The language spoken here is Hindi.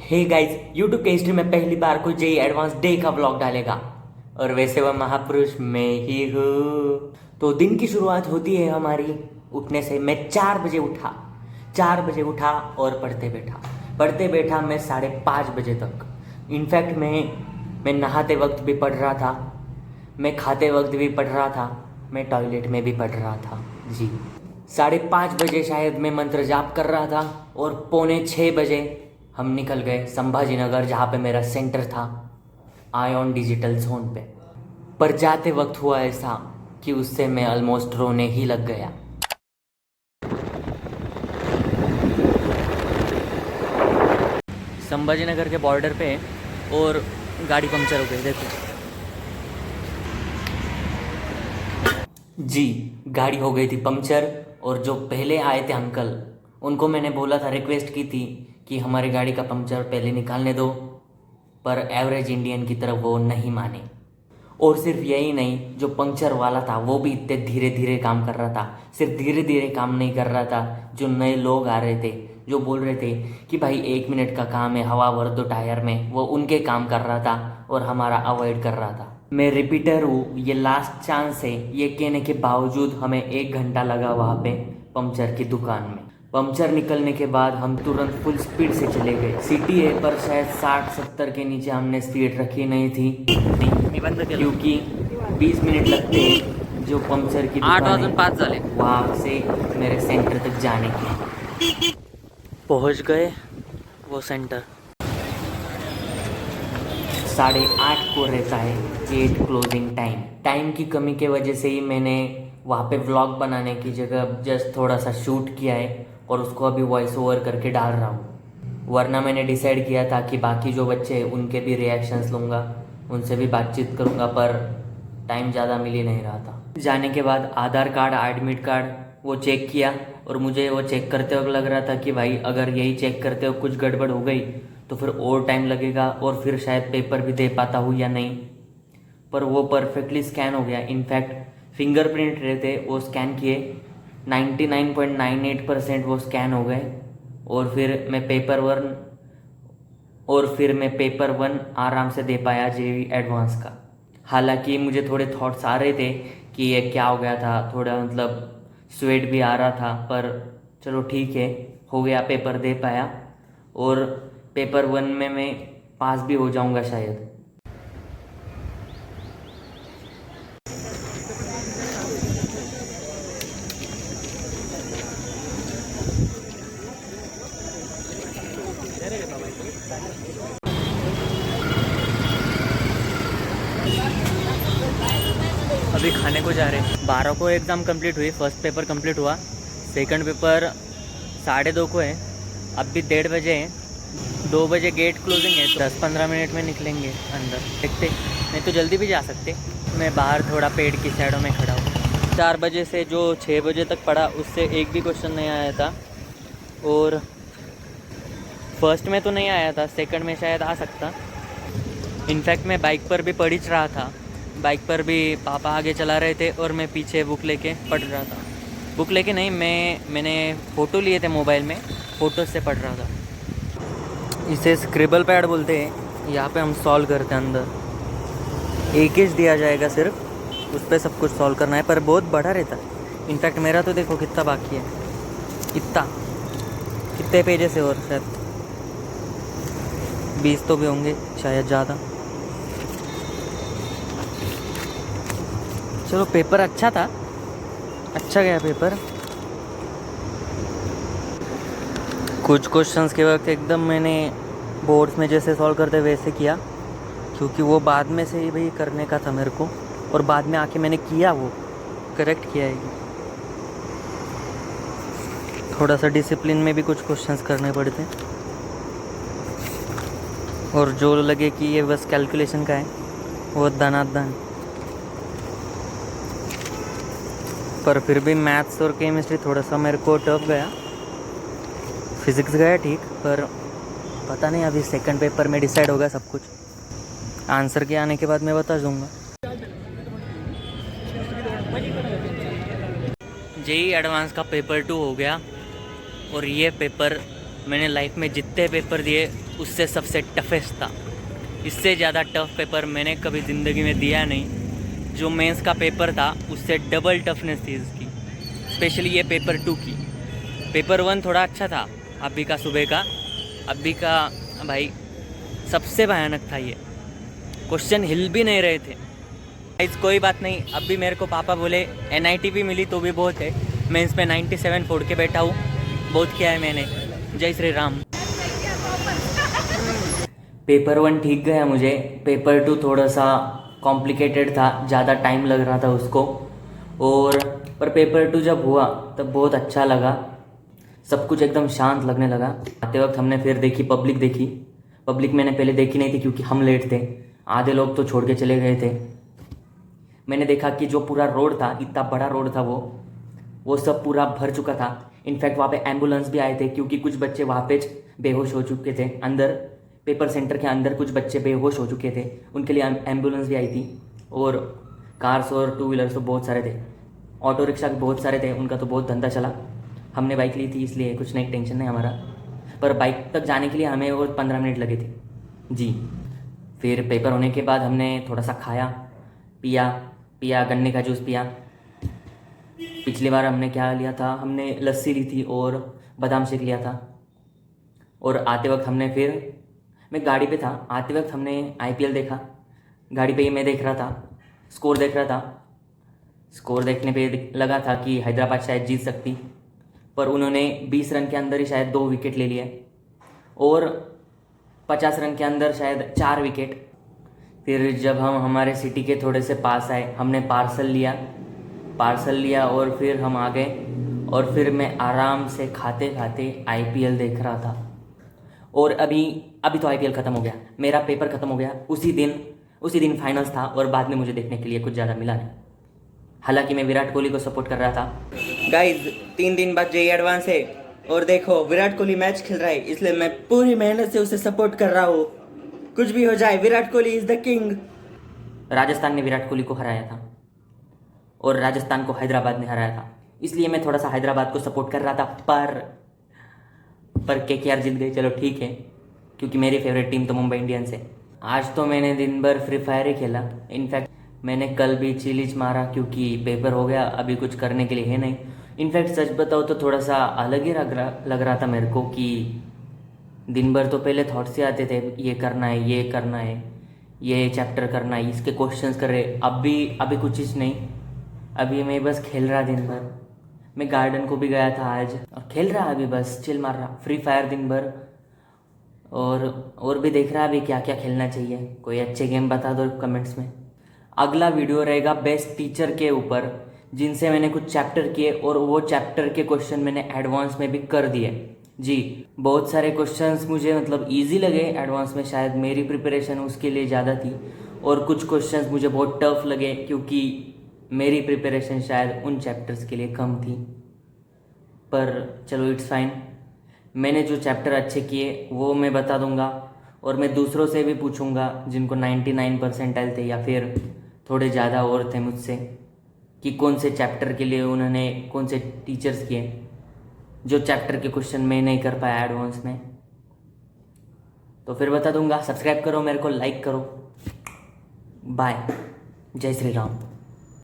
हे गाइस, यूट्यूब के हिस्ट्री में पहली बार कोई जेई एडवांस डे का व्लॉग डालेगा और वैसे वह महापुरुष मैं ही हूँ। तो दिन की शुरुआत होती है हमारी उठने से। मैं 4 बजे उठा। 4 बजे उठा और पढ़ते बैठा मैं 5:30 बजे तक। इनफैक्ट मैं नहाते वक्त भी पढ़ रहा था, मैं खाते वक्त भी पढ़ रहा था, मैं टॉयलेट में भी पढ़ रहा था जी। 5:30 बजे शायद मैं मंत्र जाप कर रहा था और 5:45 बजे हम निकल गए संभाजी नगर, जहाँ पे मेरा सेंटर था आयोन डिजिटल जोन पे। पर जाते वक्त हुआ ऐसा कि उससे मैं ऑलमोस्ट रोने ही लग गया। संभाजी नगर के बॉर्डर पे और गाड़ी पंक्चर हो गई, देखो जी, गाड़ी हो गई थी पंक्चर। और जो पहले आए थे अंकल, उनको मैंने बोला था, रिक्वेस्ट की थी कि हमारी गाड़ी का पंक्चर पहले निकालने दो, पर एवरेज इंडियन की तरफ वो नहीं माने। और सिर्फ यही नहीं, जो पंक्चर वाला था वो भी इतने धीरे धीरे काम कर रहा था। सिर्फ धीरे धीरे काम नहीं कर रहा था, जो नए लोग आ रहे थे जो बोल रहे थे कि भाई 1 मिनट का काम है, हवा भर दो टायर में, वो उनके काम कर रहा था और हमारा अवॉइड कर रहा था। मैं रिपीटर हूँ, ये लास्ट चांस है, ये कहने के बावजूद हमें 1 घंटा लगा वहाँ पे पंक्चर की दुकान में। पंक्चर निकलने के बाद हम तुरंत फुल स्पीड से चले गए। सिटी है पर शायद 60-70 के नीचे हमने स्पीड रखी नहीं थी, क्योंकि 20 मिनट लगते हैं जो पंक्चर की 8:05 झाले। वहाँ से मेरे सेंटर तक जाने के। पहुँच गए वो सेंटर। 8:30 को रहता है गेट क्लोजिंग टाइम। टाइम की कमी के वजह से ही मैंने वहाँ पे व्लॉग बनाने की जगह जस्ट थोड़ा सा शूट किया है और उसको अभी वॉइस ओवर करके डाल रहा हूँ। वरना मैंने डिसाइड किया था कि बाकी जो बच्चे हैं उनके भी रिएक्शंस लूँगा, उनसे भी बातचीत करूँगा, पर टाइम ज़्यादा मिल ही नहीं रहा था। जाने के बाद आधार कार्ड, एडमिट कार्ड वो चेक किया और मुझे वो चेक करते वक्त लग रहा था कि भाई अगर यही चेक करते वक्त कुछ गड़बड़ हो गई तो फिर और टाइम लगेगा और फिर शायद पेपर भी दे पाता हूँ या नहीं। पर वो परफेक्टली स्कैन हो गया। इनफैक्ट फिंगरप्रिंट रहते वो स्कैन किए, 99.98% वो स्कैन हो गए। और फिर मैं पेपर 1 आराम से दे पाया जेईई एडवांस का। हालांकि मुझे थोड़े थॉट्स आ रहे थे कि ये क्या हो गया था, थोड़ा मतलब स्वेट भी आ रहा था, पर चलो ठीक है, हो गया, पेपर दे पाया और पेपर 1 में मैं पास भी हो जाऊंगा शायद। अभी खाने को जा रहे हैं। 12 को एग्ज़ाम कंप्लीट हुई, फर्स्ट पेपर कंप्लीट हुआ, सेकंड पेपर 2:30 को है। अब भी 1:30 बजे हैं, 2 बजे गेट क्लोजिंग है, 10-15 मिनट में निकलेंगे अंदर, देखते। नहीं तो जल्दी भी जा सकते। मैं बाहर थोड़ा पेड़ की साइडों में खड़ा हूँ। 4 बजे से जो 6 बजे तक पढ़ा उससे एक भी क्वेश्चन नहीं आया था, और फर्स्ट में तो नहीं आया था, सेकंड में शायद आ सकता। इनफैक्ट मैं बाइक पर भी पढ़ ही रहा था, बाइक पर भी पापा आगे चला रहे थे और मैं पीछे बुक लेके पढ़ रहा था। बुक लेके नहीं, मैंने फ़ोटो लिए थे मोबाइल में, फ़ोटो से पढ़ रहा था। इसे स्क्रिबल पैड बोलते हैं। यहाँ पे हम सॉल्व करते हैं, अंदर एक एज दिया जाएगा सिर्फ, उस पर सब कुछ सॉल्व करना है, पर बहुत बड़ा रहता है। इनफैक्ट मेरा तो देखो कितना बाकी है, कितने पेजेस है, और शायद 20 तो भी होंगे, शायद ज़्यादा। चलो, पेपर अच्छा था, अच्छा गया पेपर। कुछ क्वेश्चंस के वक्त एकदम मैंने बोर्ड्स में जैसे सॉल्व करते वैसे किया, क्योंकि वो बाद में से ही भाई करने का था मेरे को, और बाद में आके मैंने किया, वो करेक्ट किया है। थोड़ा सा डिसिप्लिन में भी कुछ क्वेश्चंस करने पड़ते हैं, और जो लगे कि ये बस कैलकुलेशन का है वो दानादान। पर फिर भी मैथ्स और केमिस्ट्री थोड़ा सा मेरे को टफ गया। फिज़िक्स गया ठीक, पर पता नहीं, अभी सेकंड पेपर में डिसाइड होगा सब कुछ। आंसर के आने के बाद मैं बता दूंगा। जेईई एडवांस का पेपर 2 हो गया और ये पेपर मैंने लाइफ में जितने पेपर दिए उससे सबसे टफेस्ट था। इससे ज़्यादा टफ पेपर मैंने कभी ज़िंदगी में दिया नहीं। जो मेंस का पेपर था उससे डबल टफनेस थी इसकी, स्पेशली ये पेपर 2 की। पेपर 1 थोड़ा अच्छा था, अभी का सुबह का, अभी का भाई सबसे भयानक था। ये क्वेश्चन हिल भी नहीं रहे थे। गाइस कोई बात नहीं, अभी मेरे को पापा बोले NIT भी मिली तो भी बहुत है। मैं इस पे 97 फोड़ के बैठा हूँ, बहुत किया है मैंने। जय श्री राम। पेपर 1 ठीक गया मुझे, पेपर 2 थोड़ा सा कॉम्प्लिकेटेड था, ज़्यादा टाइम लग रहा था उसको। और पर पेपर 2 जब हुआ तब बहुत अच्छा लगा, सब कुछ एकदम शांत लगने लगा। आते वक्त हमने फिर देखी पब्लिक, देखी पब्लिक मैंने पहले देखी नहीं थी क्योंकि हम लेट थे, आधे लोग तो छोड़ के चले गए थे। मैंने देखा कि जो पूरा रोड था, इतना बड़ा रोड था, वो सब पूरा भर चुका था। इनफैक्ट वहाँ पे एम्बुलेंस भी आए थे क्योंकि कुछ बच्चे वहाँ पे बेहोश हो चुके थे। अंदर पेपर सेंटर के अंदर कुछ बच्चे बेहोश हो चुके थे, उनके लिए एम्बुलेंस भी आई थी। और कार्स और 2 व्हीलर्स तो बहुत सारे थे, ऑटो रिक्शा भी बहुत सारे थे, उनका तो बहुत धंधा चला। हमने बाइक ली थी इसलिए कुछ नहीं, टेंशन नहीं हमारा। पर बाइक तक जाने के लिए हमें और 15 मिनट लगे थे जी। फिर पेपर होने के बाद हमने थोड़ा सा खाया पिया गन्ने का जूस पिया। पिछली बार हमने क्या लिया था, हमने लस्सी ली थी और बादाम शेक लिया था। और आते वक्त मैं गाड़ी पे था, आते वक्त हमने IPL देखा। गाड़ी पे ही मैं देख रहा था, स्कोर देख रहा था। स्कोर देखने पे लगा था कि हैदराबाद शायद जीत सकती, पर उन्होंने 20 रन के अंदर ही शायद 2 विकेट ले लिए और 50 रन के अंदर शायद 4 विकेट। फिर जब हम हमारे सिटी के थोड़े से पास आए, हमने पार्सल लिया और फिर हम आ गए। और फिर मैं आराम से खाते खाते IPL देख रहा था। और अभी तो IPL ख़त्म हो गया, मेरा पेपर ख़त्म हो गया उसी दिन फाइनल्स था। और बाद में मुझे देखने के लिए कुछ ज़्यादा मिला नहीं, हालांकि मैं विराट कोहली को सपोर्ट कर रहा था। गाइज 3 दिन बाद JEE एडवांस है और देखो विराट कोहली मैच खेल रहा है, इसलिए मैं पूरी मेहनत से उसे सपोर्ट कर रहा हूँ। कुछ भी हो जाए, Virat Kohli is the king. Rajasthan ने विराट कोहली को हराया था और राजस्थान को हैदराबाद ने हराया था, इसलिए मैं थोड़ा सा हैदराबाद को सपोर्ट कर रहा था। पर KKR जीत गई, चलो ठीक है, क्योंकि मेरी फेवरेट टीम तो मुंबई इंडियंस है। आज तो मैंने दिन भर फ्री फायर ही खेला। इनफैक्ट मैंने कल भी चिलीज मारा क्योंकि पेपर हो गया, अभी कुछ करने के लिए है नहीं। इनफैक्ट सच बताओ तो थोड़ा सा अलग ही लग रहा था मेरे को कि दिन भर तो पहले थॉट्स ही आते थे, ये करना है, ये चैप्टर करना है, इसके क्वेश्चंस कर रहे। अभी कुछ चीज़ नहीं, अभी मैं बस खेल रहा दिन भर। मैं गार्डन को भी गया था आज और खेल रहा, अभी बस चिल मार रहा, फ्री फायर दिन भर। और भी देख रहा अभी क्या क्या खेलना चाहिए। कोई अच्छे गेम बता दो कमेंट्स में। अगला वीडियो रहेगा बेस्ट टीचर के ऊपर, जिनसे मैंने कुछ चैप्टर किए और वो चैप्टर के क्वेश्चन मैंने एडवांस में भी कर दिए जी। बहुत सारे क्वेश्चंस मुझे मतलब इजी लगे एडवांस में, शायद मेरी प्रिपरेशन उसके लिए ज़्यादा थी। और कुछ क्वेश्चंस मुझे बहुत टफ लगे क्योंकि मेरी प्रिपरेशन शायद उन चैप्टर्स के लिए कम थी। पर चलो इट्स फाइन, मैंने जो चैप्टर अच्छे किए वो मैं बता दूंगा। और मैं दूसरों से भी पूछूंगा जिनको 99 परसेंटाइल थे या फिर थोड़े ज़्यादा और थे मुझसे, कि कौन से चैप्टर के लिए उन्होंने कौन से टीचर्स किए जो चैप्टर के क्वेश्चन मैं नहीं कर पाया एडवांस में। तो फिर बता दूंगा। सब्सक्राइब करो, मेरे को लाइक करो। बाय, जय श्री राम।